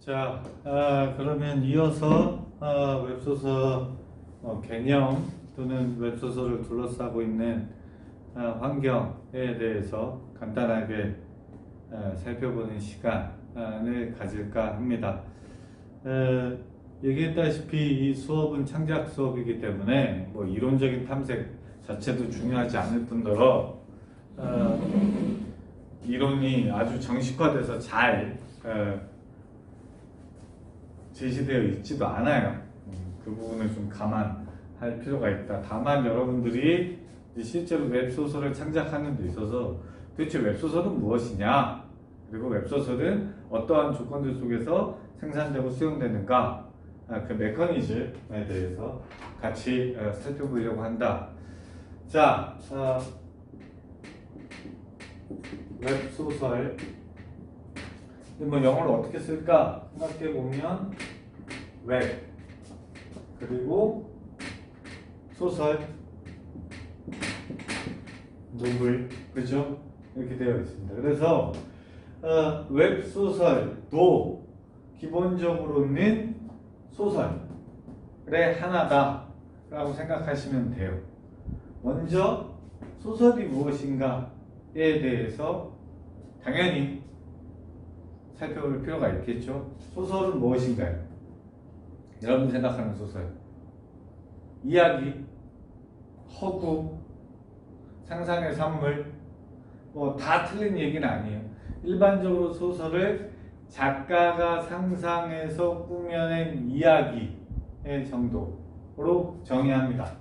자, 그러면 이어서 웹소설 개념 또는 웹소설을 둘러싸고 있는 환경에 대해서 간단하게 살펴보는 시간을 가질까 합니다. 얘기했다시피 이 수업은 창작 수업이기 때문에 뭐 이론적인 탐색 자체도 중요하지 않을 뿐더러 이론이 아주 정식화돼서 잘 제시되어 있지도 않아요. 그 부분을 좀 감안할 필요가 있다. 다만 여러분들이 실제로 웹소설을 창작하는 데 있어서 도대체 웹소설은 무엇이냐, 그리고 웹소설은 어떠한 조건들 속에서 생산되고 수용되는가, 그 메커니즘에 대해서 같이 살펴보려고 한다. 자, 웹소설 뭐 영어를 어떻게 쓸까 생각해 보면 웹 그리고 소설, 노블, 그죠? 이렇게 되어 있습니다. 그래서 웹소설도 기본적으로는 소설의 하나다라고 생각하시면 돼요. 먼저 소설이 무엇인가에 대해서 당연히 살펴볼 필요가 있겠죠. 소설은 무엇인가요? 여러분 생각하는 소설, 이야기, 허구, 상상의 산물, 뭐 다 틀린 얘기는 아니에요. 일반적으로 소설을 작가가 상상해서 꾸며낸 이야기의 정도로 정의합니다.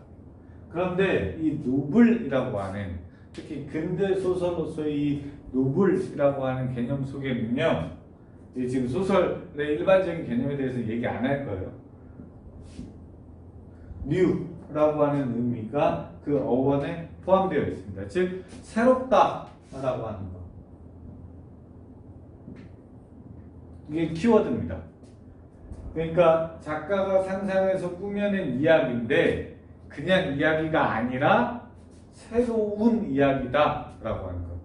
그런데 이 노블이라고 하는, 특히 근대 소설로서의 이 노블이라고 하는 개념 속에는요, 지금 소설의 일반적인 개념에 대해서 얘기 안 할 거예요. 뉴라고 하는 의미가 그 어원에 포함되어 있습니다. 즉 새롭다라고 하는 거, 이게 키워드입니다. 그러니까 작가가 상상해서 꾸며낸 이야기인데 그냥 이야기가 아니라 새로운 이야기다라고 하는 거.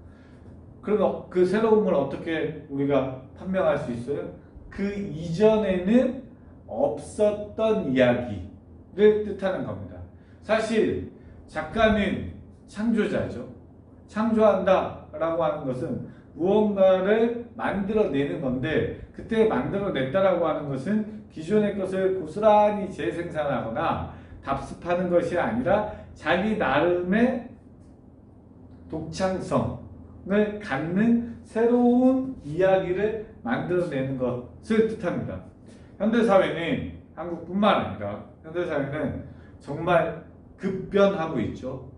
그리고 그 새로움을 어떻게 우리가 판명할 수 있어요? 그 이전에는 없었던 이야기를 뜻하는 겁니다. 사실 작가는 창조자죠. 창조한다라고 하는 것은 무언가를 만들어내는 건데, 그때 만들어냈다라고 하는 것은 기존의 것을 고스란히 재생산하거나 답습하는 것이 아니라 자기 나름의 독창성을 갖는 새로운 이야기를 만들어내는 것을 뜻합니다. 현대사회는, 한국뿐만 아니라 현대사회는 정말 급변하고 있죠.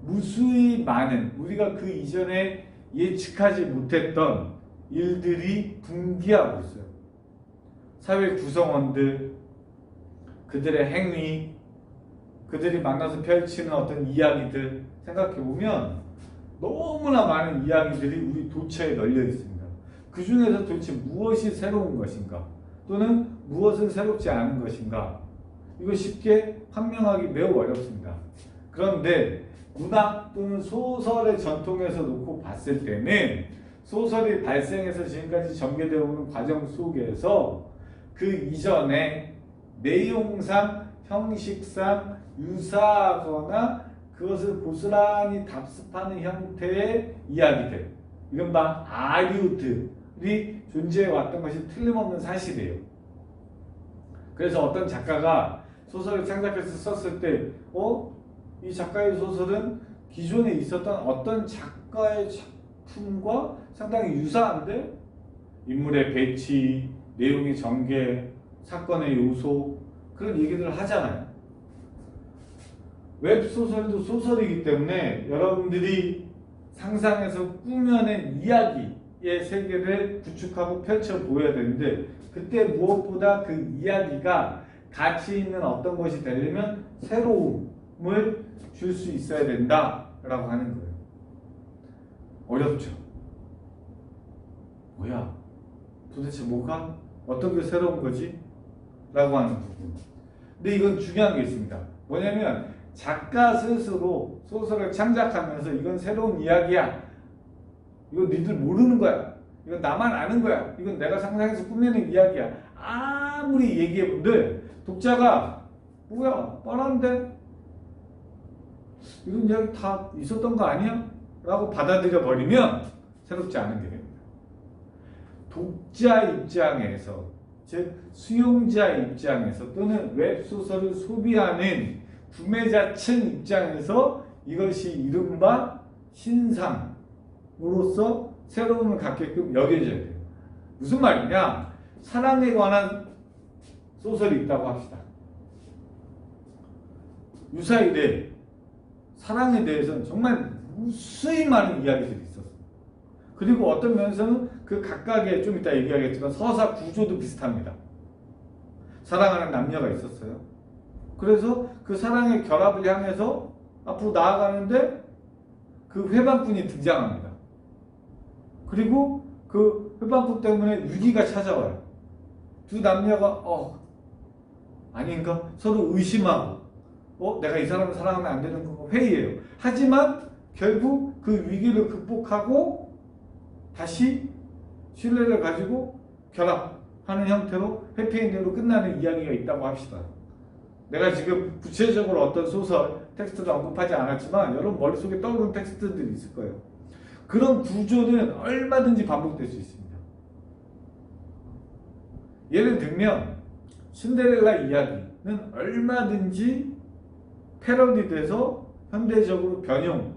무수히 많은, 우리가 그 이전에 예측하지 못했던 일들이 분기하고 있어요. 사회 구성원들, 그들의 행위, 그들이 만나서 펼치는 어떤 이야기들 생각해보면 너무나 많은 이야기들이 우리 도처에 널려 있습니다. 그 중에서 도대체 무엇이 새로운 것인가, 또는 무엇은 새롭지 않은 것인가, 이거 쉽게 판명하기 매우 어렵습니다. 그런데 문학 또는 소설의 전통에서 놓고 봤을 때는 소설이 발생해서 지금까지 전개되어 오는 과정 속에서 그 이전에 내용상, 형식상 유사하거나 그것을 고스란히 답습하는 형태의 이야기들, 이른바 아류들이 존재해 왔던 것이 틀림없는 사실이에요. 그래서 어떤 작가가 소설을 창작해서 썼을 때 이 작가의 소설은 기존에 있었던 어떤 작가의 작품과 상당히 유사한데, 인물의 배치, 내용의 전개, 사건의 요소, 그런 얘기들을 하잖아요. 웹소설도 소설이기 때문에 여러분들이 상상해서 꾸며낸 이야기의 세계를 구축하고 펼쳐 보여야 되는데, 그때 무엇보다 그 이야기가 가치 있는 어떤 것이 되려면 새로움을 줄 수 있어야 된다라고 하는 거예요. 어렵죠? 뭐야? 도대체 뭐가? 어떤 게 새로운 거지? 라고 하는 부분. 근데 이건 중요한 게 있습니다. 뭐냐면 작가 스스로 소설을 창작하면서 이건 새로운 이야기야, 이거 니들 모르는 거야, 이건 나만 아는 거야. 이건 내가 상상해서 꾸며낸 이야기야. 아무리 얘기해본들 독자가 뭐야 뻔한데 이런 이야기 다 있었던 거 아니야? 라고 받아들여 버리면 새롭지 않은 게 됩니다. 독자 입장에서 즉 수용자 입장에서 또는 웹소설을 소비하는 구매자층 입장에서 이것이 이른바 신상으로서 새로움을 갖게끔 여겨져야 돼요. 무슨 말이냐? 사랑에 관한 소설이 있다고 합시다. 유사일에 사랑에 대해서는 정말 무수히 많은 이야기들이 있었어요. 그리고 어떤 면에서는 그 각각의 좀 이따 얘기하겠지만 서사 구조도 비슷합니다. 사랑하는 남녀가 있었어요. 그래서 그 사랑의 결합을 향해서 앞으로 나아가는데 그 회방꾼이 등장합니다. 그리고 그 회방꾼 때문에 위기가 찾아와요. 두 남녀가 아닌가? 서로 의심하고 내가 이 사람을 사랑하면 안 되는 거 회의해요. 하지만 결국 그 위기를 극복하고 다시 신뢰를 가지고 결합하는 형태로 해피엔딩으로 끝나는 이야기가 있다고 합시다. 내가 지금 구체적으로 어떤 소설 텍스트를 언급하지 않았지만 여러분 머릿속에 떠오르는 텍스트들이 있을 거예요. 그런 구조는 얼마든지 반복될 수 있습니다. 예를 들면 신데렐라 이야기는 얼마든지 패러디돼서 현대적으로 변형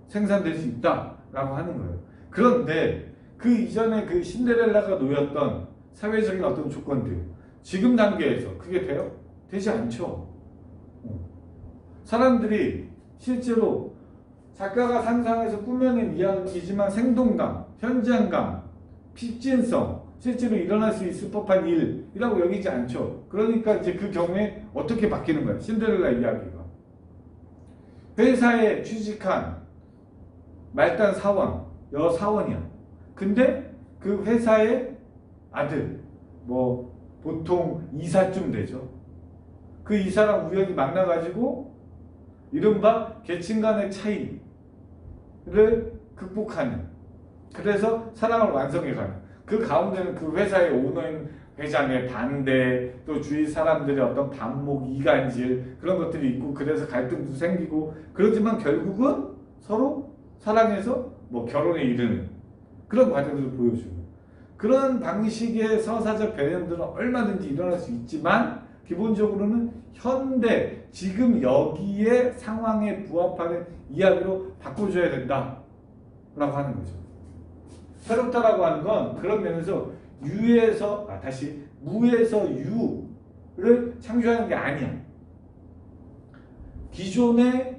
생산될 수 있다라고 하는 거예요. 그런데 그 이전에 그 신데렐라가 놓였던 사회적인 어떤 조건들 지금 단계에서 그게 돼요? 되지 않죠. 사람들이 실제로 작가가 상상해서 꾸며낸 이야기지만 생동감, 현장감, 필진성, 실제로 일어날 수 있을 법한 일이라고 여기지 않죠. 그러니까 이제 그 경우에 어떻게 바뀌는 거야? 신데렐라 이야기가. 회사에 취직한 말단 사원, 여사원이야. 근데 그 회사의 아들, 보통 이사쯤 되죠. 그 이사랑 우연히 만나가지고 이른바 계층 간의 차이를 극복하는, 그래서 사랑을 완성해가는, 그 가운데는 그 회사의 오너인 회장의 반대, 또 주위 사람들의 어떤 반목, 이간질 그런 것들이 있고, 그래서 갈등도 생기고, 그렇지만 결국은 서로 사랑해서 결혼에 이르는 그런 과정들을 보여주는 그런 방식의 서사적 변형들은 얼마든지 일어날 수 있지만 기본적으로는 현대 지금 여기에 상황에 부합하는 이야기로 바꿔줘야 된다라고 하는 거죠. 새롭다라고 하는 건 그런 면에서 무에서 유를 창조하는 게 아니야. 기존의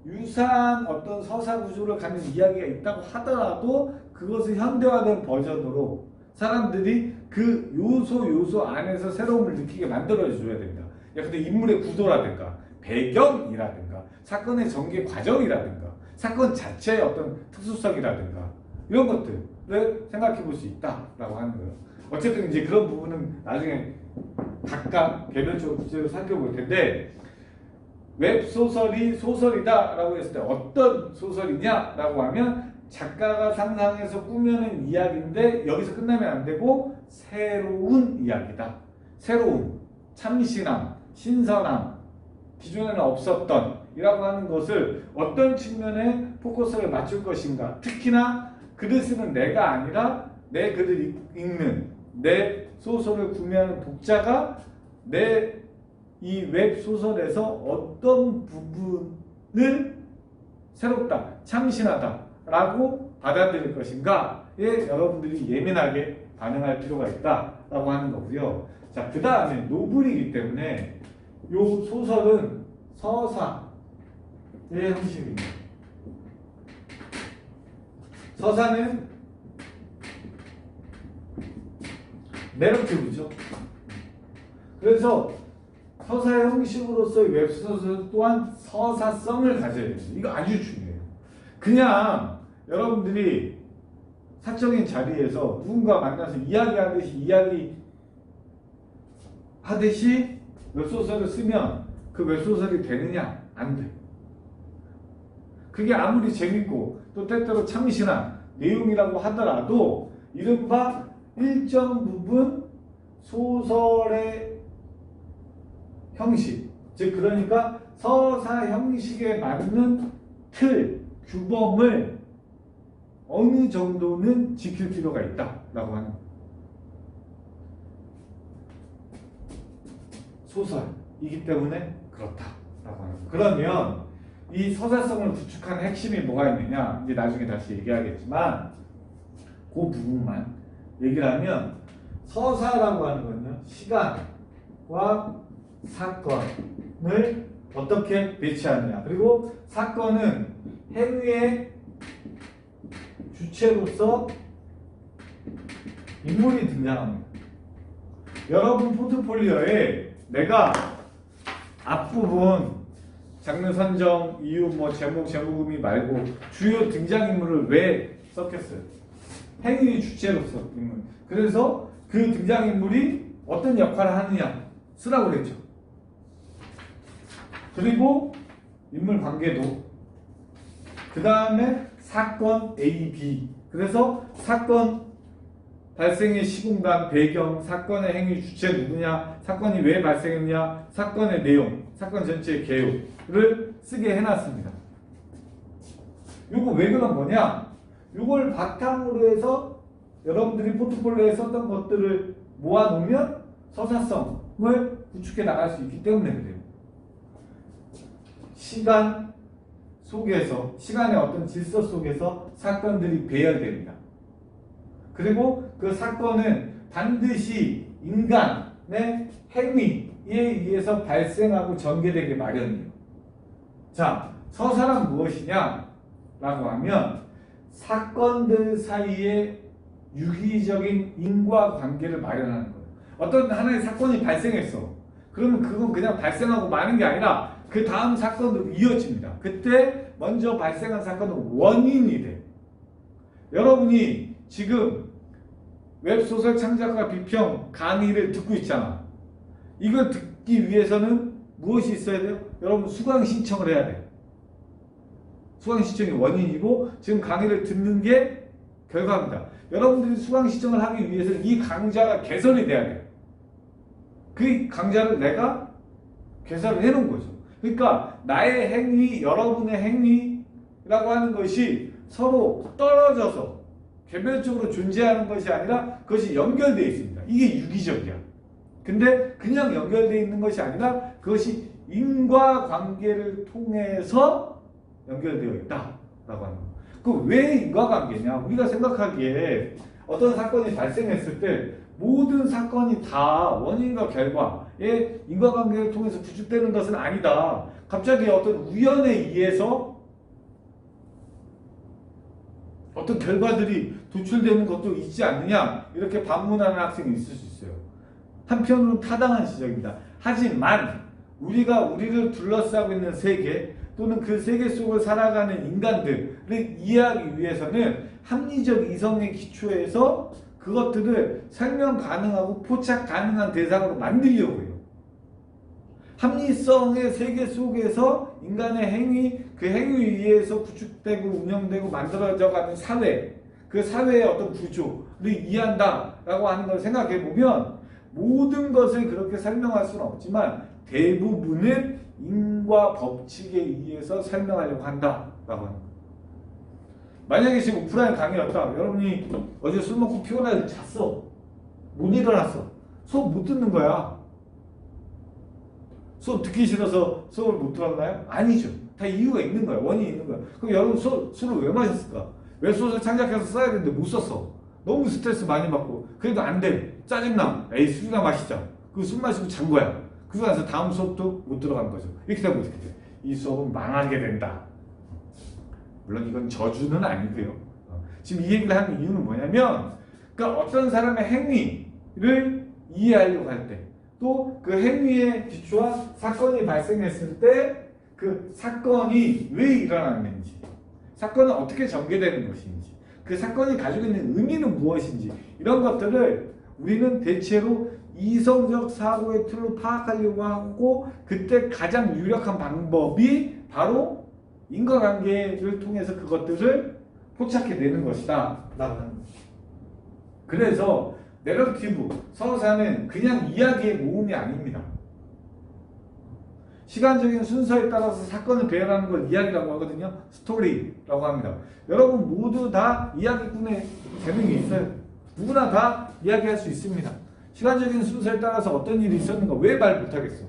유사한 어떤 서사 구조를 갖는 이야기가 있다고 하더라도 그것을 현대화된 버전으로 사람들이 그 요소 안에서 새로움을 느끼게 만들어줘야 된다. 근데 인물의 구도라든가 배경이라든가 사건의 전개 과정이라든가 사건 자체의 어떤 특수성이라든가 이런 것들을 생각해 볼 수 있다라고 하는 거예요. 어쨌든 이제 그런 부분은 나중에 각각 개별적으로 구체적으로 살펴볼 텐데, 웹소설이 소설이다라고 했을 때 어떤 소설이냐라고 하면 작가가 상상해서 꾸며낸 이야기인데 여기서 끝나면 안 되고 새로운 이야기다. 새로운, 참신함, 신선함, 기존에는 없었던 이라고 하는 것을 어떤 측면에 포커스를 맞출 것인가. 특히나 글을 쓰는 내가 아니라 내 글을 읽는, 내 소설을 구매하는 독자가 내 이 웹소설에서 어떤 부분을 새롭다, 참신하다 라고 받아들일 것인가에 여러분들이 예민하게 반응할 필요가 있다라고 하는 거고요. 자, 그 다음에 노블이기 때문에 이 소설은 서사의 형식입니다. 서사는 내러티브죠. 그래서 서사의 형식으로서의 웹소설 또한 서사성을 가져야 됩니다. 이거 아주 중요해요. 그냥 여러분들이 사적인 자리에서 누군가 만나서 이야기하듯이 웹소설을 쓰면 그 웹소설이 되느냐? 안 돼. 그게 아무리 재밌고 또 때때로 참신한 내용이라고 하더라도 이른바 일정 부분 소설의 형식, 즉 그러니까 서사 형식에 맞는 틀, 규범을 어느 정도는 지킬 필요가 있다라고 하는 소설이기 때문에 그렇다라고 하는 거예요. 그러면 이 서사성을 구축하는 핵심이 뭐가 있느냐, 이제 나중에 다시 얘기하겠지만 그 부분만 얘기를 하면, 서사라고 하는 거는요, 시간과 사건을 어떻게 배치하느냐, 그리고 사건은 행위의 주체로서 인물이 등장합니다. 여러분 포트폴리오에 내가 앞부분 장르 선정, 이유, 제목, 제목의미 말고 주요 등장인물을 왜 썼겠어요? 행위 주체로서 인물. 그래서 그 등장인물이 어떤 역할을 하느냐 쓰라고 그랬죠. 그리고 인물 관계도, 그 다음에 사건 A, B. 그래서 사건 발생의 시공간, 배경, 사건의 행위 주체 누구냐, 사건이 왜 발생했냐, 사건의 내용, 사건 전체의 개요를 쓰게 해놨습니다. 요거 왜 그런 거냐? 요걸 바탕으로 해서 여러분들이 포트폴리오에 썼던 것들을 모아놓으면 서사성을 구축해 나갈 수 있기 때문에 그래요. 시간 속에서, 시간의 어떤 질서 속에서 사건들이 배열됩니다. 그리고 그 사건은 반드시 인간의 행위에 의해서 발생하고 전개되기 마련이에요. 자, 서사란 무엇이냐? 라고 하면 사건들 사이에 유기적인 인과관계를 마련하는 거예요. 어떤 하나의 사건이 발생했어. 그러면 그건 그냥 발생하고 마는 게 아니라 그 다음 사건으로 이어집니다. 그때 먼저 발생한 사건은 원인이 돼. 여러분이 지금 웹소설 창작과 비평 강의를 듣고 있잖아. 이걸 듣기 위해서는 무엇이 있어야 돼요? 여러분 수강 신청을 해야 돼요. 수강 신청이 원인이고 지금 강의를 듣는 게 결과입니다. 여러분들이 수강 신청을 하기 위해서는 이 강좌가 개설이 돼야 돼요. 그 강좌를 내가 개설을 해놓은 거죠. 그러니까 나의 행위, 여러분의 행위라고 하는 것이 서로 떨어져서 개별적으로 존재하는 것이 아니라 그것이 연결되어 있습니다. 이게 유기적이야. 근데 그냥 연결되어 있는 것이 아니라 그것이 인과관계를 통해서 연결되어 있다라고 하는 거예요. 그 왜 인과관계냐? 우리가 생각하기에 어떤 사건이 발생했을 때 모든 사건이 다 원인과 결과의 인과관계를 통해서 구축되는 것은 아니다. 갑자기 어떤 우연에 의해서 어떤 결과들이 도출되는 것도 있지 않느냐, 이렇게 반문하는 학생이 있을 수 있어요. 한편으로는 타당한 지적입니다. 하지만 우리가 우리를 둘러싸고 있는 세계 또는 그 세계 속을 살아가는 인간들을 이해하기 위해서는 합리적 이성의 기초에서 그것들을 설명 가능하고 포착 가능한 대상으로 만들려고 해요. 합리성의 세계 속에서 인간의 행위, 그 행위에 의해서 구축되고 운영되고 만들어져가는 사회, 그 사회의 어떤 구조를 이해한다라고 하는 걸 생각해 보면 모든 것을 그렇게 설명할 수는 없지만 대부분은 인과 법칙에 의해서 설명하려고 한다라고 하는 거예요. 만약에 지금 오프라인 강의였다. 여러분이 어제 술 먹고 피곤해서 잤어. 못 일어났어. 수업 못 듣는 거야. 수업 듣기 싫어서 수업을 못 들었나요? 아니죠. 다 이유가 있는 거야. 원인이 있는 거야. 그럼 여러분 술을 왜 마셨을까? 웹소설 창작해서 써야 되는데 못 썼어. 너무 스트레스 많이 받고 그래도 안 돼. 짜증나. 에이 술이나 마시자. 그 술 마시고 잔 거야. 그러고 나서 다음 수업도 못 들어간 거죠. 이렇게 되면 어떻게 돼? 이 수업은 망하게 된다. 물론 이건 저주는 아니고요. 지금 이 얘기를 하는 이유는 뭐냐면, 그러니까 어떤 사람의 행위를 이해하려고 할 때, 또 그 행위에 기초한 사건이 발생했을 때 그 사건이 왜 일어났는지, 사건은 어떻게 전개되는 것인지, 그 사건이 가지고 있는 의미는 무엇인지, 이런 것들을 우리는 대체로 이성적 사고의 틀로 파악하려고 하고, 그때 가장 유력한 방법이 바로 인과관계를 통해서 그것들을 포착해내는 것이다 라고 하는 거죠. 그래서 내러티브, 서사는 그냥 이야기의 모음이 아닙니다. 시간적인 순서에 따라서 사건을 배열하는 걸 이야기라고 하거든요. 스토리라고 합니다. 여러분 모두 다 이야기꾼의 재능이 있어요. 누구나 다 이야기할 수 있습니다. 시간적인 순서에 따라서 어떤 일이 있었는가 왜 말 못하겠어?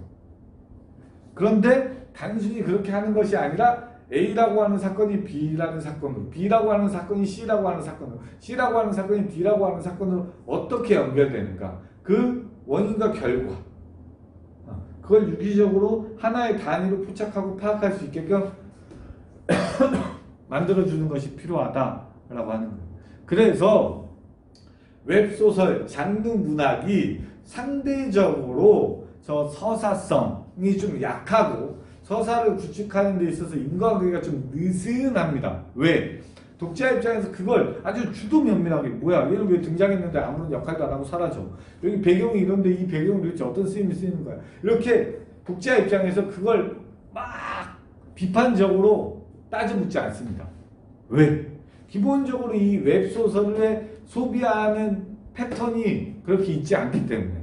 그런데 단순히 그렇게 하는 것이 아니라 A라고 하는 사건이 B라는 사건으로, B라고 하는 사건이 C라고 하는 사건으로, C라고 하는 사건이 D라고 하는 사건으로 어떻게 연결되는가? 그 원인과 결과, 그걸 유기적으로 하나의 단위로 포착하고 파악할 수 있게끔 만들어주는 것이 필요하다라고 하는 거예요. 그래서 웹소설, 장르 문학이 상대적으로 저 서사성이 좀 약하고 서사를 구축하는 데 있어서 인과관계가 좀 느슨합니다. 왜? 독자 입장에서 그걸 아주 주도 면밀하게 뭐야 얘는 왜 등장했는데 아무런 역할도 안 하고 사라져. 여기 배경이 이런데 이 배경을 도대체 어떤 쓰임이 쓰이는 거야. 이렇게 독자 입장에서 그걸 막 비판적으로 따져 묻지 않습니다. 왜? 기본적으로 이 웹소설을 소비하는 패턴이 그렇게 있지 않기 때문에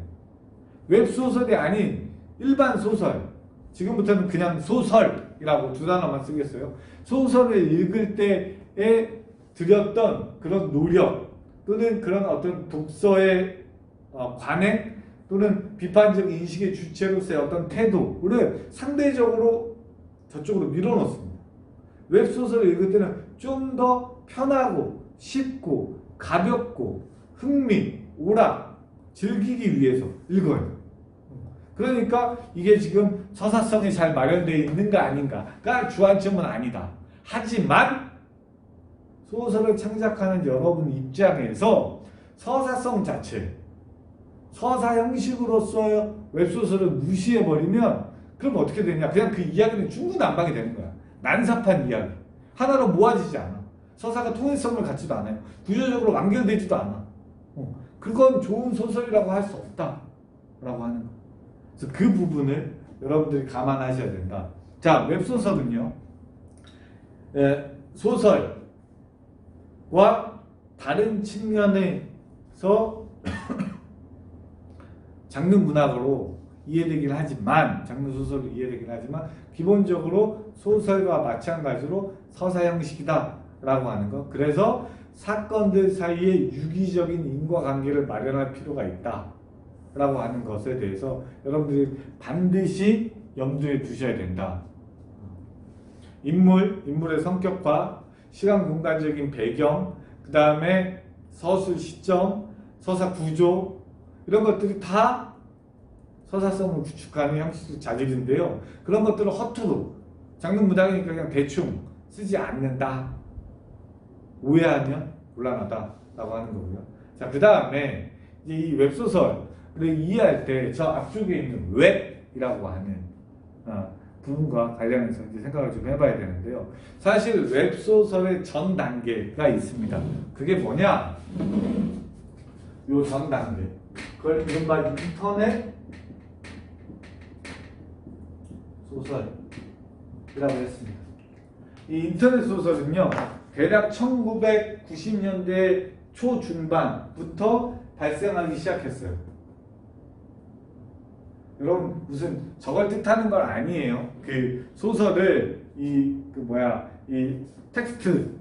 웹소설이 아닌 일반 소설, 지금부터는 그냥 소설이라고 두 단어만 쓰겠어요. 소설을 읽을 때에 들였던 그런 노력 또는 그런 어떤 독서의 관행 또는 비판적 인식의 주체로서의 어떤 태도를 상대적으로 저쪽으로 밀어넣습니다. 웹소설을 읽을 때는 좀 더 편하고 쉽고 가볍고 흥미, 오락, 즐기기 위해서 읽어요. 그러니까 이게 지금 서사성이 잘 마련되어 있는가 아닌가가 주안점은 아니다. 하지만 소설을 창작하는 여러분 입장에서 서사성 자체, 서사 형식으로서의 웹소설을 무시해버리면 그럼 어떻게 되냐? 그냥 그 이야기는 중구난방이 되는 거야. 난삽한 이야기. 하나로 모아지지 않아. 서사가 통일성을 갖지도 않아요. 구조적으로 완결되지도 않아. 그건 좋은 소설이라고 할 수 없다라고 하는 거예요. 그래서 그 부분을 여러분들이 감안하셔야 된다. 자, 웹소설은요. 소설과 다른 측면에서 장르 문학으로 이해되긴 하지만, 장르 소설로 이해되긴 하지만 기본적으로 소설과 마찬가지로 서사 형식이다 라고 하는 거. 그래서 사건들 사이에 유기적인 인과관계를 마련할 필요가 있다 라고 하는 것에 대해서 여러분들이 반드시 염두에 두셔야 된다. 인물의 성격화, 시간 공간적인 배경, 그 다음에 서술 시점, 서사 구조 이런 것들이 다 서사성을 구축하는 형식적 자질인데요. 그런 것들을 허투루 장르 문학이니까 그냥 대충 쓰지 않는다. 오해하면 곤란하다라고 하는 거고요. 자, 그 다음에 이제 이 웹소설을 이해할 때 저 앞쪽에 있는 웹이라고 하는 부분과 관련해서 이제 생각을 좀 해봐야 되는데요. 사실 웹소설의 전 단계가 있습니다. 그게 뭐냐? 요 전 단계. 그걸 이른바 인터넷 소설이라고 했습니다. 이 인터넷 소설은요, 대략 1990년대 초중반부터 발생하기 시작했어요. 여러분 무슨 저걸 뜻하는 건 아니에요. 그 소설을 이 텍스트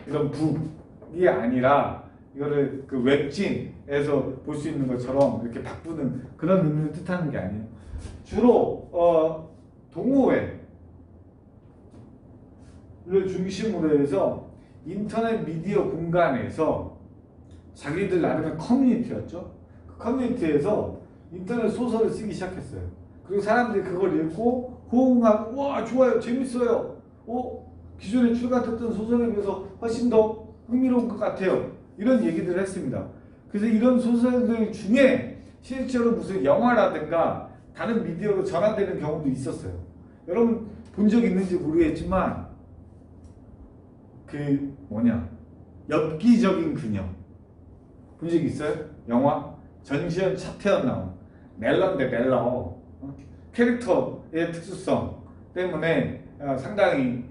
이런 북이 아니라 이거를 그 웹진에서 볼 수 있는 것처럼 이렇게 바꾸는 그런 의미를 뜻하는 게 아니에요. 주로 동호회를 중심으로 해서 인터넷 미디어 공간에서 자기들 나름의 커뮤니티였죠. 그 커뮤니티에서 인터넷 소설을 쓰기 시작했어요. 그리고 사람들이 그걸 읽고 호응하고 와 좋아요 재밌어요. 기존에 출간했던 소설에 비해서 훨씬 더 흥미로운 것 같아요. 이런 얘기들을 했습니다. 그래서 이런 소설들 중에 실제로 무슨 영화라든가 다른 미디어로 전환되는 경우도 있었어요. 여러분 본 적 있는지 모르겠지만 엽기적인 그녀 본 적 있어요? 영화? 전지현 차태현 나온 멜런 대 멜러 캐릭터의 특수성 때문에 상당히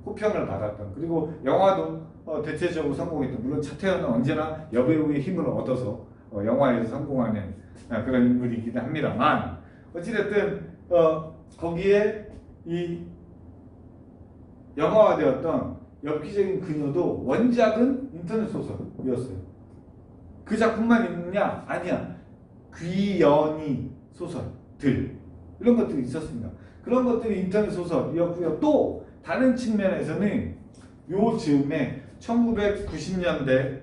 호평을 받았던, 그리고 영화도 대체적으로 성공했던, 물론 차태현은 언제나 여배우의 힘을 얻어서 영화에서 성공하는 그런 인물이긴 합니다만, 어찌됐든 거기에 이 영화화되었던 엽기적인 그녀도 원작은 인터넷 소설이었어요. 그 작품만 있느냐? 아니야. 귀연이 소설들, 이런 것들이 있었습니다. 그런 것들이 인터넷 소설이었고요. 또 다른 측면에서는 요즈음에 1990년대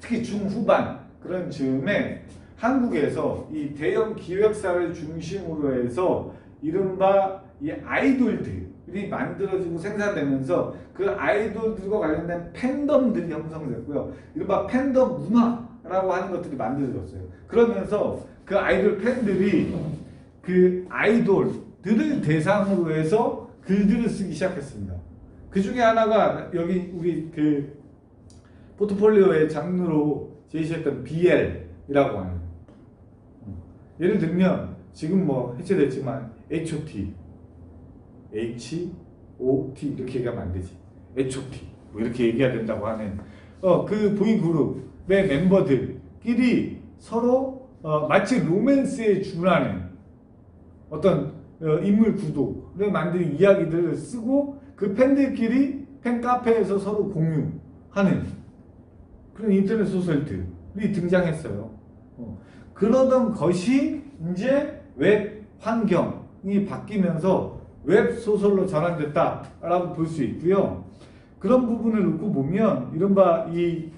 특히 중후반 그런 즈음에 한국에서 이 대형 기획사를 중심으로 해서 이른바 이 아이돌들이 만들어지고 생산되면서 그 아이돌들과 관련된 팬덤들이 형성됐고요. 이른바 팬덤 문화라고 하는 것들이 만들어졌어요. 그러면서 그 아이돌 팬들이 그 아이돌들을 대상으로 해서 글들을 쓰기 시작했습니다. 그 중에 하나가 여기 우리 그 포트폴리오의 장르로 제시했던 BL이라고 하는, 예를 들면 지금 뭐 해체됐지만 H.O.T, H.O.T 이렇게 얘기하면 안 되지. H.O.T 뭐 이렇게 얘기해야 된다고 하는 그 보이그룹의 멤버들끼리 서로 마치 로맨스에 준하는 어떤 인물 구도를 만든 이야기들을 쓰고 그 팬들끼리 팬카페에서 서로 공유하는 그런 인터넷 소설들이 등장했어요. 그러던 것이 이제 웹 환경이 바뀌면서 웹 소설로 전환됐다라고 볼 수 있고요. 그런 부분을 놓고 보면 이른바 이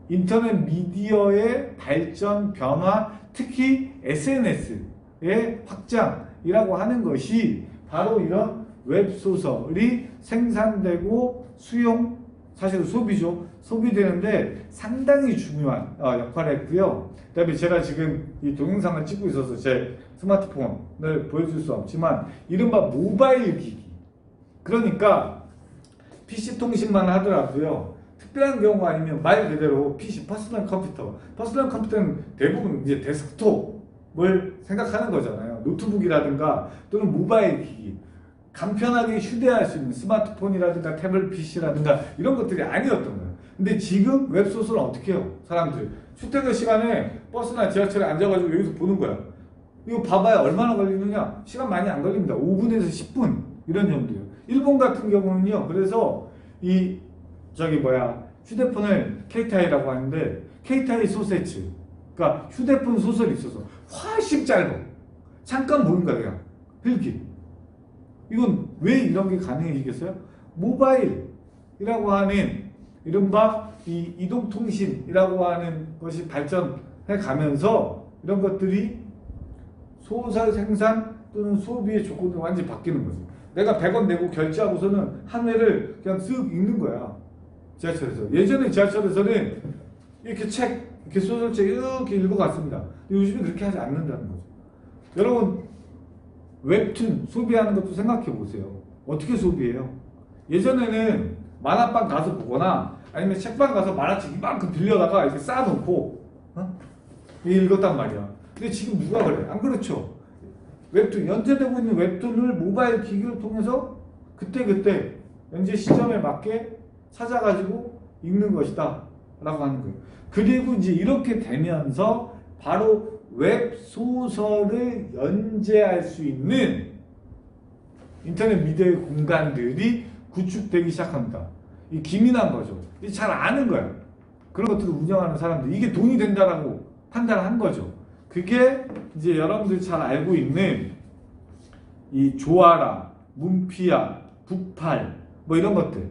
인터넷 미디어의 발전, 변화, 특히 SNS의 확장이라고 하는 것이 바로 이런 웹소설이 생산되고 수용, 사실 소비죠. 소비되는데 상당히 중요한 역할을 했고요. 그 다음에 제가 지금 이 동영상을 찍고 있어서 제 스마트폰을 보여줄 수 없지만 이른바 모바일 기기, 그러니까 PC 통신만 하더라도요. 특별한 경우 아니면 말 그대로 PC, 퍼스널 컴퓨터. 퍼스널 컴퓨터는 대부분 이제 데스크톱을 생각하는 거잖아요. 노트북이라든가 또는 모바일 기기. 간편하게 휴대할 수 있는 스마트폰이라든가 태블릿 PC라든가 이런 것들이 아니었던 거예요. 근데 지금 웹소설은 어떻게 해요? 사람들 출퇴근 시간에 버스나 지하철에 앉아가지고 여기서 보는 거야. 이거 봐봐야 얼마나 걸리느냐? 시간 많이 안 걸립니다. 5분에서 10분 이런 정도예요. 일본 같은 경우는요. 그래서 이 휴대폰을 케이타이라고 하는데 케이타이 소세츠, 그러니까 휴대폰 소설이 있어서 훨씬 짧아. 잠깐 보는 거야 그냥 필기. 이건 왜 이런 게 가능해지겠어요? 모바일이라고 하는 이른바 이 이동통신이라고 하는 것이 발전해 가면서 이런 것들이 소설 생산 또는 소비의 조건이 완전히 바뀌는 거죠. 내가 100원 내고 결제하고서는 한 회를 그냥 쓱 읽는 거야. 지하철에서. 예전에 지하철에서는 이렇게 이렇게 소설책 이렇게 읽어갔습니다. 요즘은 그렇게 하지 않는다는 거죠. 여러분, 웹툰 소비하는 것도 생각해 보세요. 어떻게 소비해요? 예전에는 만화방 가서 보거나 아니면 책방 가서 만화책 이만큼 빌려다가 이렇게 쌓아놓고 읽었단 말이야. 근데 지금 누가 그래? 안 그렇죠? 웹툰, 연재되고 있는 웹툰을 모바일 기기를 통해서 그때그때 연재 시점에 맞게 찾아가지고 읽는 것이다 라고 하는 거예요. 그리고 이제 이렇게 되면서 바로 웹소설을 연재할 수 있는 인터넷 미디어의 공간들이 구축되기 시작합니다. 이 기민한 거죠. 잘 아는 거야. 그런 것들을 운영하는 사람들. 이게 돈이 된다라고 판단한 거죠. 그게 이제 여러분들이 잘 알고 있는 이 조아라, 문피아, 북팔 뭐 이런 것들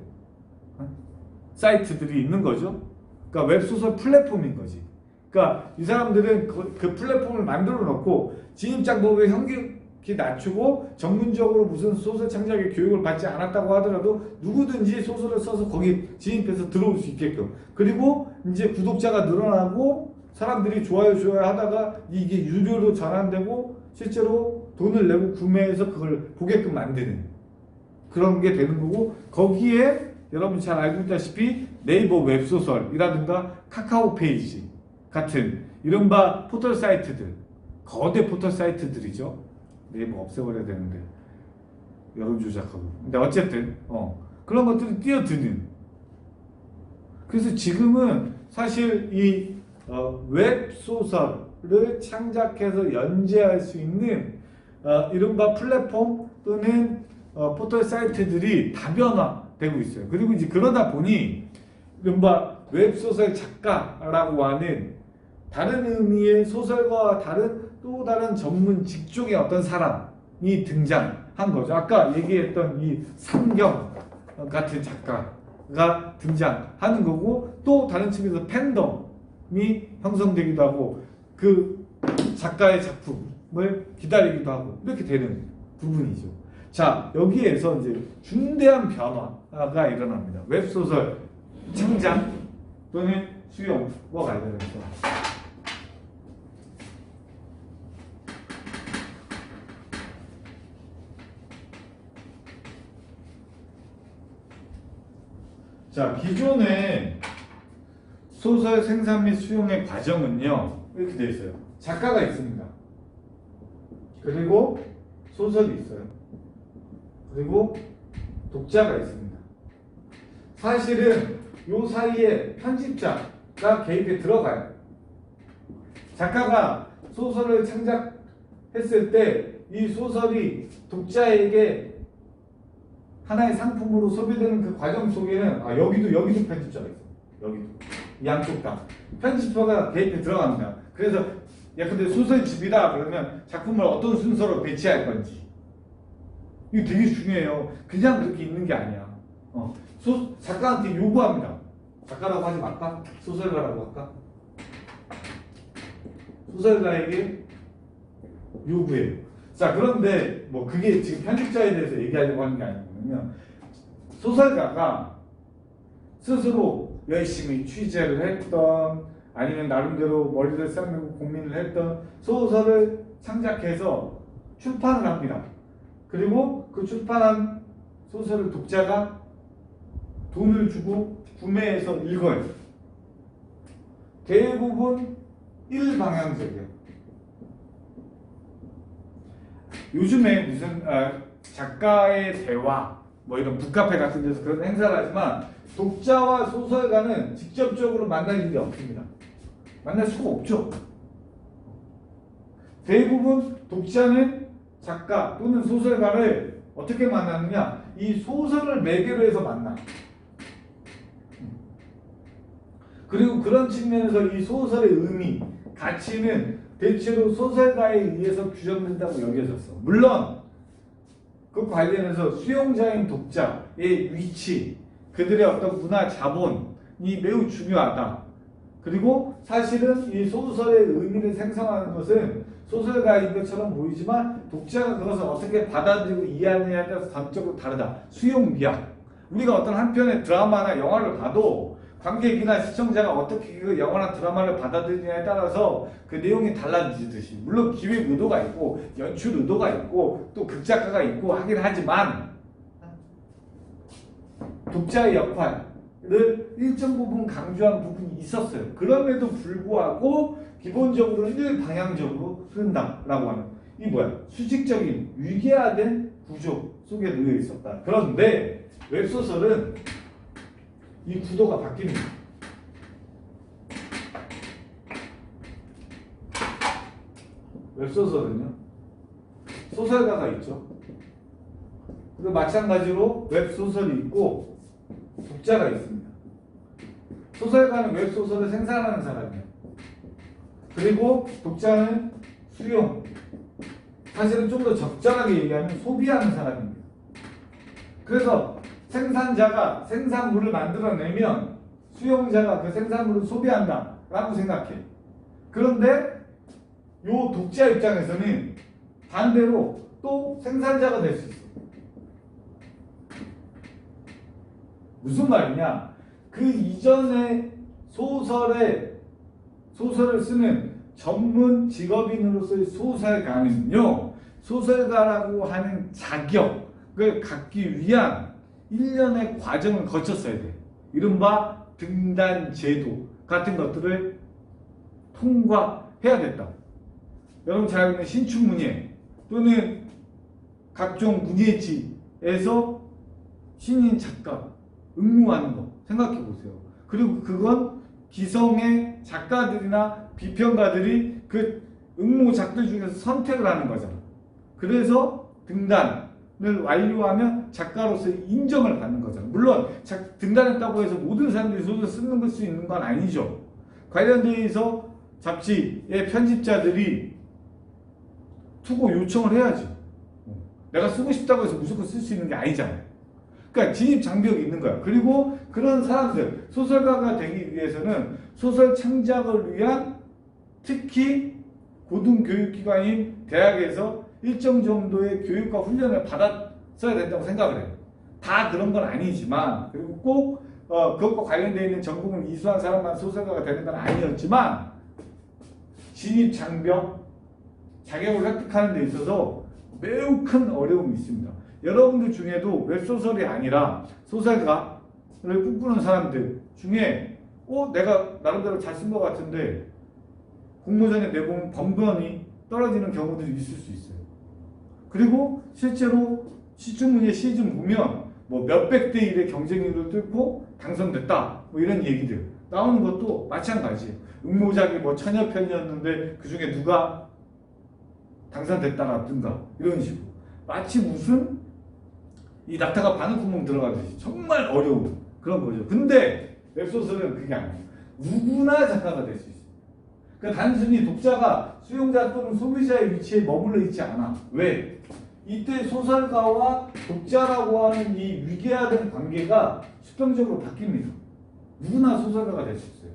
사이트들이 있는 거죠. 그러니까 웹소설 플랫폼인 거지. 그러니까 이 사람들은 그 플랫폼을 만들어 놓고 진입장벽을 현격히 낮추고 전문적으로 무슨 소설 창작의 교육을 받지 않았다고 하더라도 누구든지 소설을 써서 거기 진입해서 들어올 수 있게끔, 그리고 이제 구독자가 늘어나고 사람들이 좋아요 하다가 이게 유료로 전환되고 실제로 돈을 내고 구매해서 그걸 보게끔 만드는 그런 게 되는 거고, 거기에 여러분 잘 알고 있다시피 네이버 웹소설이라든가 카카오 페이지 같은 이른바 포털 사이트들, 거대 포털 사이트들이죠. 네이버 없애버려야 되는데 여론 조작하고. 근데 어쨌든 그런 것들이 뛰어드는 그래서 지금은 사실 이 웹소설을 창작해서 연재할 수 있는 이른바 플랫폼 또는 포털 사이트들이 다변화되고 있어요. 그리고 이제 그러다 보니 이른바 웹소설 작가라고 하는 다른 의미의 소설과와 다른 또 다른 전문 직종의 어떤 사람이 등장한 거죠. 아까 얘기했던 이 상경 같은 작가가 등장하는 거고, 또 다른 측면에서 팬덤이 형성되기도 하고 그 작가의 작품을 기다리기도 하고 이렇게 되는 부분이죠. 자, 여기에서 이제 중대한 변화가 일어납니다. 웹소설 창작 또는 수용과 관련해서. 자, 기존의 소설 생산 및 수용의 과정은요, 이렇게 되어 있어요. 작가가 있습니다. 그리고 소설이 있어요. 그리고 독자가 있습니다. 사실은 요 사이에 편집자가 개입해 들어가요. 작가가 소설을 창작했을 때 이 소설이 독자에게 하나의 상품으로 소비되는 그 과정 속에는 여기도 편집자가 있어. 여기도 양쪽 다 편집자가 개입해 들어갑니다. 그래서 근데 소설집이다 그러면 작품을 어떤 순서로 배치할 건지 이거 되게 중요해요. 그냥 그렇게 있는 게 아니야. 작가한테 요구합니다. 작가라고 하지 말까? 소설가라고 할까? 소설가에게 요구해요. 자, 그런데 뭐 그게 지금 편집자에 대해서 얘기하려고 하는 게 아니거든요. 소설가가 스스로 열심히 취재를 했던, 아니면 나름대로 머리를 써내고 고민을 했던 소설을 창작해서 출판을 합니다. 그리고 그 출판한 소설을 독자가 돈을 주고 구매해서 읽어요. 대부분 일방향적이에요. 요즘에 무슨 작가의 대화 뭐 이런 북카페 같은 데서 그런 행사를 하지만 독자와 소설가는 직접적으로 만날 일이 없습니다. 만날 수가 없죠. 대부분 독자는 작가 또는 소설가를 어떻게 만나느냐, 이 소설을 매개로 해서 만나. 그리고 그런 측면에서 이 소설의 의미, 가치는 대체로 소설가에 의해서 규정된다고 여겨졌어. 물론 그 관련해서 수용자인 독자의 위치, 그들의 어떤 문화 자본이 매우 중요하다. 그리고 사실은 이 소설의 의미를 생성하는 것은 소설가인 것처럼 보이지만 독자가 그것을 어떻게 받아들이고 이해하느냐에 따라서 전적으로 다르다. 수용 미학. 우리가 어떤 한 편의 드라마나 영화를 봐도 관객이나 시청자가 어떻게 그 영화나 드라마를 받아들이냐에 따라서 그 내용이 달라지듯이, 물론 기획 의도가 있고 연출 의도가 있고 또 극작가가 있고 하긴 하지만 독자의 역할을 일정 부분 강조한 부분이 있었어요. 그럼에도 불구하고 기본적으로는 일방향적으로 흐른다라고 하는 이 수직적인 위계화된 구조 속에 놓여 있었다. 그런데 웹소설은 이 구도가 바뀝니다. 웹소설은요, 소설가가 있죠. 그리고 마찬가지로 웹소설이 있고 독자가 있습니다. 소설가는 웹소설을 생산하는 사람이에요. 그리고 독자는 수용, 사실은 좀 더 적절하게 얘기하면 소비하는 사람입니다. 그래서 생산자가 생산물을 만들어내면 수용자가 그 생산물을 소비한다 라고 생각해. 그런데 요 독자 입장에서는 반대로 또 생산자가 될 수 있어. 무슨 말이냐, 그 이전에 소설을 쓰는 전문 직업인으로서의 소설가는요, 소설가라고 하는 자격을 갖기 위한 일련의 과정을 거쳤어야 돼. 이른바 등단 제도 같은 것들을 통과해야겠다. 여러분 잘 알고 있는 신춘문예 또는 각종 문예지에서 신인 작가 응모하는 거 생각해 보세요. 그리고 그건 기성의 작가들이나 비평가들이 그 응모작들 중에서 선택을 하는 거잖아. 그래서 등단을 완료하면 작가로서의 인정을 받는 거잖아. 물론 등단했다고 해서 모든 사람들이 소설 쓰는 수 있는 건 아니죠. 관련돼서 잡지의 편집자들이 투고 요청을 해야지. 내가 쓰고 싶다고 해서 무조건 쓸 수 있는 게 아니잖아요. 그러니까 진입 장벽이 있는 거야. 그리고 그런 사람들, 소설가가 되기 위해서는 소설 창작을 위한 특히 고등교육기관인 대학에서 일정 정도의 교육과 훈련을 받았어야 된다고 생각을 해요. 다 그런 건 아니지만, 그리고 꼭 그것과 관련되어 있는 전공을 이수한 사람만 소설가가 되는 건 아니었지만, 진입 장벽, 자격을 획득하는 데 있어서 매우 큰 어려움이 있습니다. 여러분들 중에도 웹소설이 아니라 소설가를 꿈꾸는 사람들 중에 내가 나름대로 잘 쓴 것 같은데 공모전에 내보면 번번이 떨어지는 경우들이 있을 수 있어요. 그리고 실제로 시중문예 시즌 보면 뭐 몇백 대 1의 경쟁률을 뚫고 당선됐다 뭐 이런 얘기들 나오는 것도 마찬가지예요. 응모작이 뭐 1000여 편이었는데 그 중에 누가 당선됐다라든가 이런 식으로 마치 무슨 이 낙타가 바늘구멍 들어가듯이 정말 어려운 그런 거죠. 근데 웹소설은 그게 아니에요. 누구나 작가가 될 수 있어요. 그러니까 단순히 독자가 수용자 또는 소비자의 위치에 머물러 있지 않아. 왜? 이때 소설가와 독자라고 하는 이 위계화된 관계가 수평적으로 바뀝니다. 누구나 소설가가 될 수 있어요.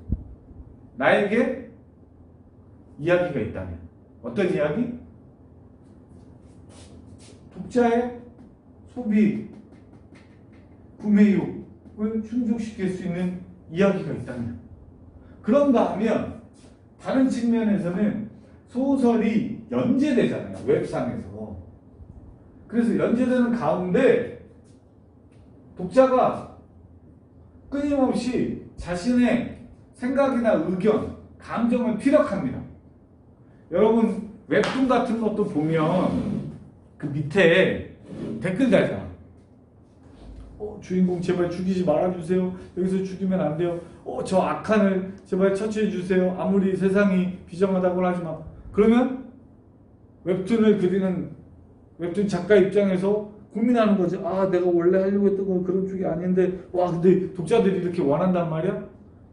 나에게 이야기가 있다면. 어떤 이야기? 독자의 소비, 구매욕을 충족시킬 수 있는 이야기가 있다면. 그런가 하면 다른 측면에서는 소설이 연재되잖아요. 웹상에서. 그래서 연재되는 가운데 독자가 끊임없이 자신의 생각이나 의견, 감정을 피력합니다. 여러분 웹툰 같은 것도 보면 그 밑에 댓글 달잖아. 주인공 제발 죽이지 말아주세요. 여기서 죽이면 안 돼요. 저 악한을 제발 처치해주세요. 아무리 세상이 비정하다고 하지만. 그러면 웹툰을 그리는 웹툰 작가 입장에서 고민하는 거지. 내가 원래 하려고 했던 건 그런 쪽이 아닌데 근데 독자들이 이렇게 원한단 말이야?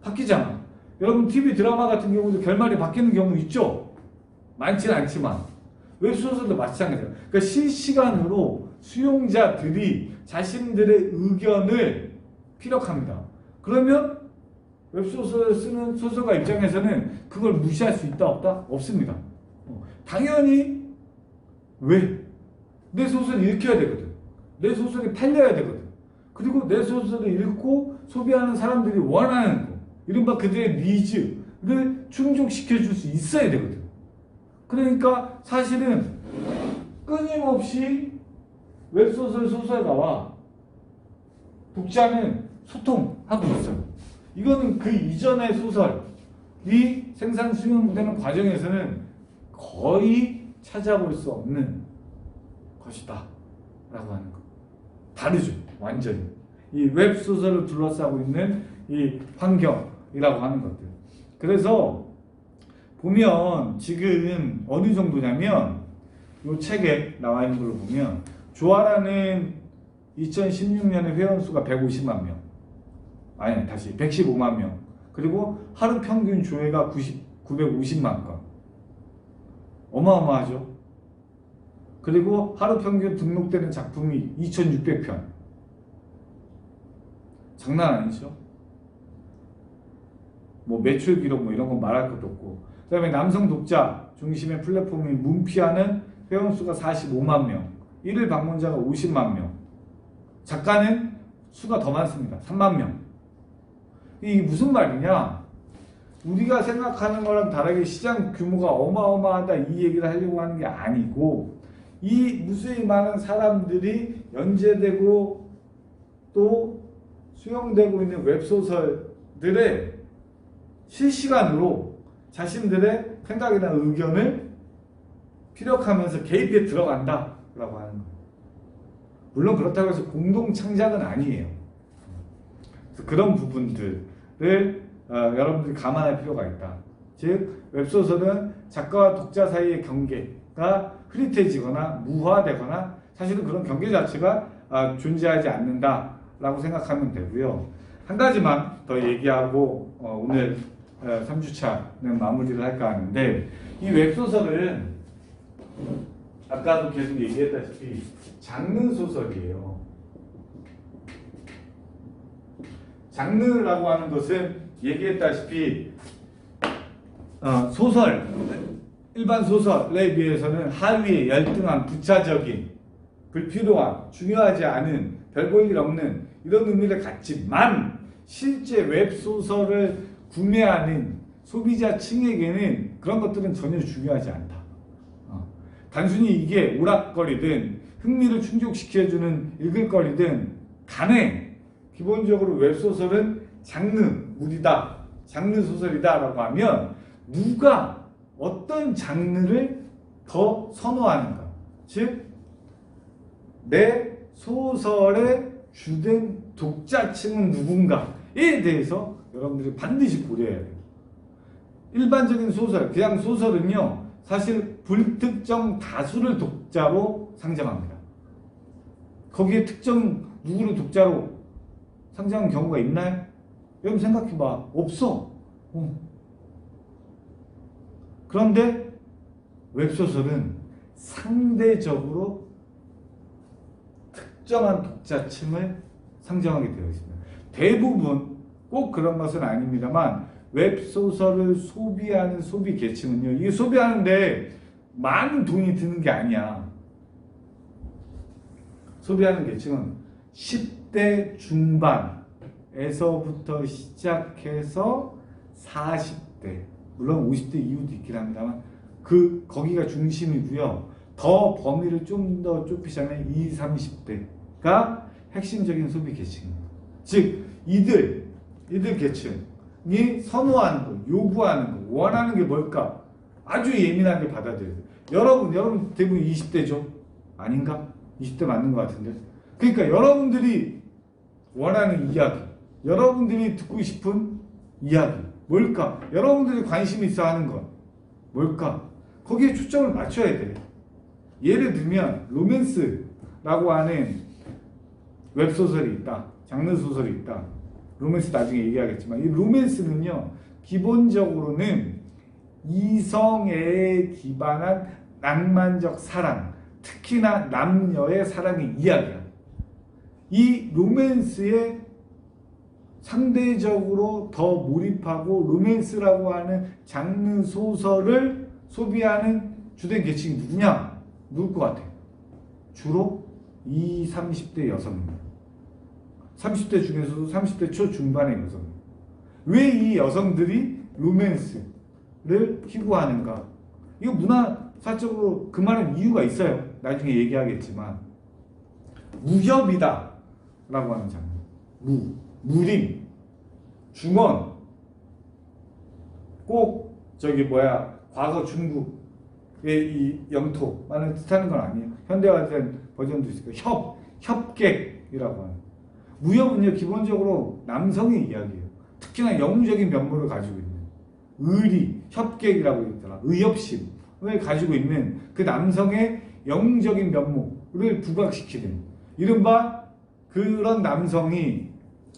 바뀌잖아. 여러분 TV 드라마 같은 경우도 결말이 바뀌는 경우 있죠? 많지는 않지만 웹소설도 마찬가지예요. 그러니까 실시간으로 수용자들이 자신들의 의견을 피력합니다. 그러면 웹소설을 쓰는 소설가 입장에서는 그걸 무시할 수 있다 없다? 없습니다. 당연히 왜? 내 소설을 읽혀야 되거든. 내 소설이 팔려야 되거든. 그리고 내 소설을 읽고 소비하는 사람들이 원하는 거, 이른바 그들의 니즈를 충족시켜 줄 수 있어야 되거든. 그러니까 사실은 끊임없이 웹소설 소설가와 독자는 소통하고 있어요. 이거는 그 이전의 소설이 생산 수용되는 과정에서는 거의 찾아볼 수 없는 것이다 라고 하는 거. 다르죠. 완전히. 이 웹소설을 둘러싸고 있는 이 환경이라고 하는 것들. 그래서 보면 지금 어느 정도냐면 이 책에 나와 있는 걸로 보면 조아라는 2016년에 회원수가 150만 명. 아니 다시 115만 명. 그리고 하루 평균 조회가 950만 건. 어마어마하죠. 그리고 하루 평균 등록되는 작품이 2600편. 장난 아니죠? 뭐 매출 기록 뭐 이런 건 말할 것도 없고. 그 다음에 남성 독자 중심의 플랫폼인 문피아는 회원수가 45만 명. 1일 방문자가 50만 명. 작가는 수가 더 많습니다. 3만 명. 이게 무슨 말이냐? 우리가 생각하는 거랑 다르게 시장 규모가 어마어마하다 이 얘기를 하려고 하는 게 아니고 이 무수히 많은 사람들이 연재되고 또 수용되고 있는 웹소설들의 실시간으로 자신들의 생각이나 의견을 피력하면서 개입해 들어간다라고 하는 거예요. 물론 그렇다고 해서 공동 창작은 아니에요. 그래서 그런 부분들을 여러분들이 감안할 필요가 있다. 즉 웹소설은 작가와 독자 사이의 경계가 흐릿해지거나 무화되거나 사실은 그런 경계 자체가 존재하지 않는다라고 생각하면 되고요. 한 가지만 더 얘기하고 오늘 3주차는 마무리를 할까 하는데, 이 웹소설은 아까도 계속 얘기했다시피 장르 소설이에요. 장르라고 하는 것은 얘기했다시피 소설, 일반 소설에 비해서는 하위에 열등한 부차적인 불필요한 중요하지 않은 별 볼 일 없는 이런 의미를 갖지만, 실제 웹소설을 구매하는 소비자층에게는 그런 것들은 전혀 중요하지 않다. 단순히 이게 오락거리든 흥미를 충족시켜주는 읽을거리든 간에 기본적으로 웹소설은 장르물이다, 장르소설이다 라고 하면 누가 어떤 장르를 더 선호하는가, 즉 내 소설의 주된 독자층은 누군가에 대해서 여러분들이 반드시 고려해야 돼요. 일반적인 소설, 그냥 소설은요 사실 불특정 다수를 독자로 상정합니다. 거기에 특정 누구를 독자로 상정한 경우가 있나요? 여러분 생각해봐. 없어. 그런데 웹소설은 상대적으로 특정한 독자층을 상정하게 되어 있습니다. 대부분 꼭 그런 것은 아닙니다만 웹소설을 소비하는 소비 계층은요, 이게 소비하는데 많은 돈이 드는 게 아니야. 소비하는 계층은 10대 중반에서부터 시작해서 40대, 물론 50대 이후도 있긴 합니다만 거기가 중심이고요. 더 범위를 좀 더 좁히자면 20, 30대가 핵심적인 소비 계층입니다. 즉 이들 계층이 선호하는 거, 요구하는 거, 원하는 게 뭘까? 아주 예민하게 받아들여요. 여러분 대부분 20대죠? 아닌가? 20대 맞는 것 같은데. 그러니까 여러분들이 원하는 이야기, 여러분들이 듣고 싶은 이야기 뭘까? 여러분들이 관심 있어 하는 건 뭘까? 거기에 초점을 맞춰야 돼. 예를 들면 로맨스라고 하는 웹소설이 있다, 장르 소설이 있다. 로맨스 나중에 얘기하겠지만, 이 로맨스는요 기본적으로는 이성에 기반한 낭만적 사랑, 특히나 남녀의 사랑의 이야기야. 이 로맨스에 상대적으로 더 몰입하고 로맨스라고 하는 장르 소설을 소비하는 주된 계층이 누구냐? 누굴 것 같아요? 주로 20, 30대 여성입니다. 30대 중에서도 30대 초중반의 여성입니다. 왜 이 여성들이 로맨스를 희구하는가? 이거 문화사적으로 그 말은 이유가 있어요. 나중에 얘기하겠지만 무협이다 라고 하는 장르, 무림, 중원, 꼭 과거 중국의 이 영토만을 뜻하는 건 아니에요. 현대화된 버전도 있으니까 협객이라고 하는. 무협은요 기본적으로 남성의 이야기예요. 특히나 영웅적인 면모를 가지고 있는 의리, 협객이라고 있더라, 의협심을 가지고 있는 그 남성의 영웅적인 면모를 부각시키는, 이른바 그런 남성이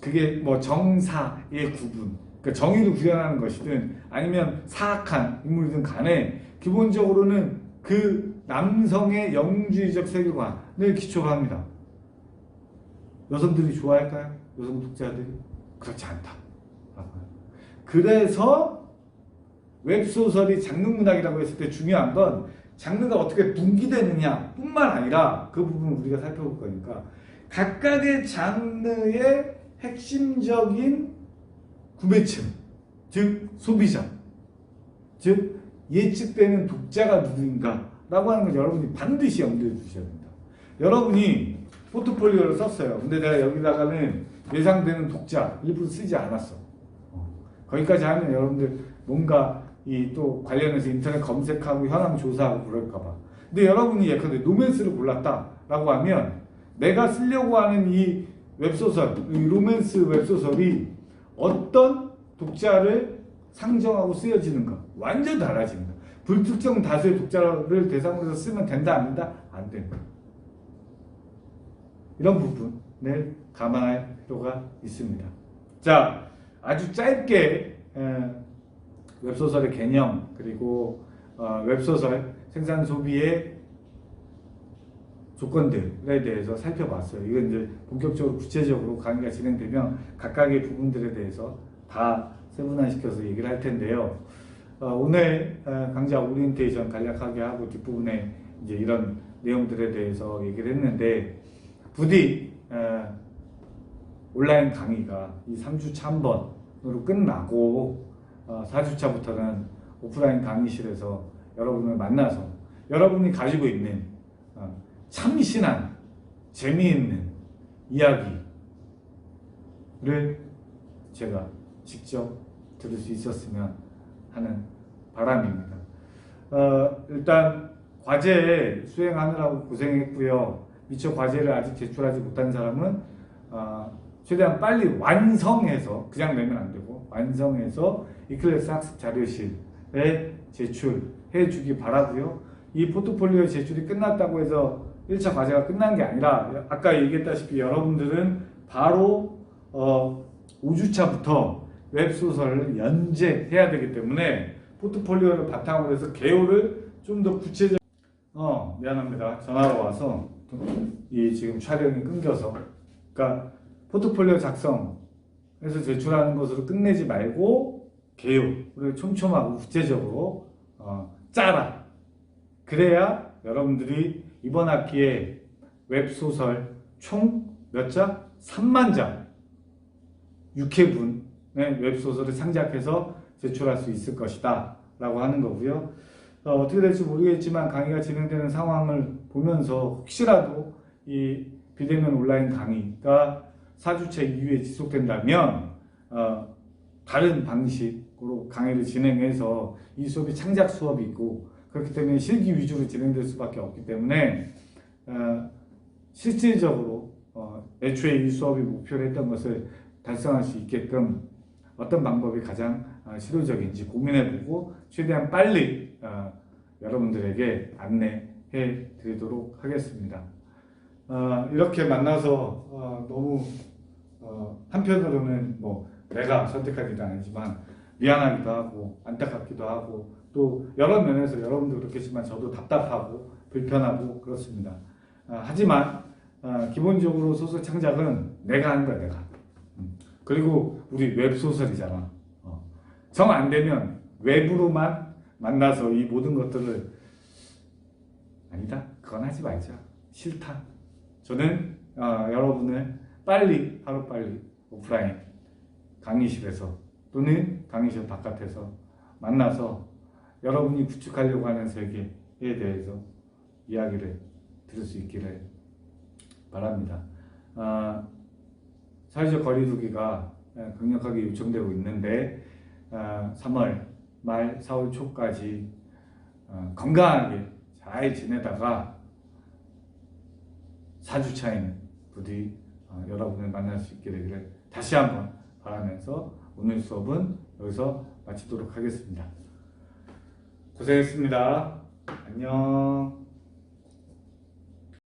그게 정사의 구분, 그러니까 정의를 구현하는 것이든 아니면 사악한 인물이든 간에 기본적으로는 그 남성의 영웅주의적 세계관을 기초로 합니다. 여성들이 좋아할까요? 여성 독자들이? 그렇지 않다. 그래서 웹소설이 장르문학이라고 했을 때 중요한 건 장르가 어떻게 분기되느냐 뿐만 아니라 그 부분을 우리가 살펴볼 거니까 각각의 장르의 핵심적인 구매층, 즉 소비자, 즉 예측되는 독자가 누구인가 라고 하는 걸 여러분이 반드시 염두에 두셔야 됩니다. 여러분이 포트폴리오를 썼어요. 근데 내가 여기다가는 예상되는 독자 일부러 쓰지 않았어. 거기까지 하면 여러분들 뭔가 또 관련해서 인터넷 검색하고 현황 조사하고 그럴까봐. 근데 여러분이 예컨대 로맨스를 골랐다라고 하면 내가 쓰려고 하는 이 웹소설, 이 로맨스 웹소설이 어떤 독자를 상정하고 쓰여지는 것 완전 달라집니다. 불특정 다수의 독자를 대상으로 쓰면 된다 안 된다? 안 된다. 이런 부분을 감안할 필요가 있습니다. 자, 아주 짧게 웹소설의 개념 그리고 웹소설 생산 소비의 조건들에 대해서 살펴봤어요. 이건 이제 본격적으로 구체적으로 강의가 진행되면 각각의 부분들에 대해서 다 세분화시켜서 얘기를 할 텐데요. 오늘 강좌 오리엔테이션 간략하게 하고 뒷부분에 이제 이런 내용들에 대해서 얘기를 했는데 부디 온라인 강의가 이 3주차 한 번으로 끝나고 4주차부터는 오프라인 강의실에서 여러분을 만나서 여러분이 가지고 있는 참신한 재미있는 이야기를 제가 직접 들을 수 있었으면 하는 바람입니다. 일단 과제 수행하느라고 고생했고요. 미처 과제를 아직 제출하지 못한 사람은 최대한 빨리 완성해서 그냥 내면 안 되고 완성해서 이클래스 학습 자료실에 제출해 주기 바라고요. 이 포트폴리오 제출이 끝났다고 해서 1차 과제가 끝난 게 아니라 아까 얘기했다시피 여러분들은 바로 5주차부터 웹소설을 연재해야 되기 때문에 포트폴리오를 바탕으로 해서 개요를 좀 더 구체적 미안합니다. 전화가 와서 이 지금 촬영이 끊겨서 그러니까 포트폴리오 작성해서 제출하는 것으로 끝내지 말고 개요를 촘촘하고 구체적으로 짜라. 그래야 여러분들이 이번 학기에 웹소설 총 몇 장? 3만 장 6회분의 웹소설을 창작해서 제출할 수 있을 것이다 라고 하는 거고요. 어떻게 될지 모르겠지만 강의가 진행되는 상황을 보면서 혹시라도 이 비대면 온라인 강의가 4주차 이후에 지속된다면 다른 방식으로 강의를 진행해서 이 수업이 창작 수업이 있고 그렇기 때문에 실기 위주로 진행될 수밖에 없기 때문에 실질적으로 애초에 이 수업이 목표로 했던 것을 달성할 수 있게끔 어떤 방법이 가장 실효적인지 고민해보고 최대한 빨리 여러분들에게 안내해 드리도록 하겠습니다. 이렇게 만나서 너무 한편으로는 뭐 내가 선택한 일은 아니지만 미안하기도 하고 안타깝기도 하고 또 여러 면에서 여러분도 그렇겠지만 저도 답답하고 불편하고 그렇습니다. 하지만 기본적으로 소설 창작은 내가 하는 거야, 내가. 그리고 우리 웹소설이잖아. 정 안 되면 웹으로만 만나서 이 모든 것들을 아니다, 그건 하지 말자, 싫다. 저는 여러분을 빨리 하루빨리 오프라인 강의실에서 또는 강의실 바깥에서 만나서 여러분이 구축하려고 하는 세계에 대해서 이야기를 들을 수 있기를 바랍니다. 사회적 거리두기가 강력하게 요청되고 있는데 3월 말 4월 초까지 건강하게 잘 지내다가 4주차에는 부디 여러분을 만날 수 있게 되기를 다시 한번 바라면서 오늘 수업은 여기서 마치도록 하겠습니다. 고생했습니다. 안녕.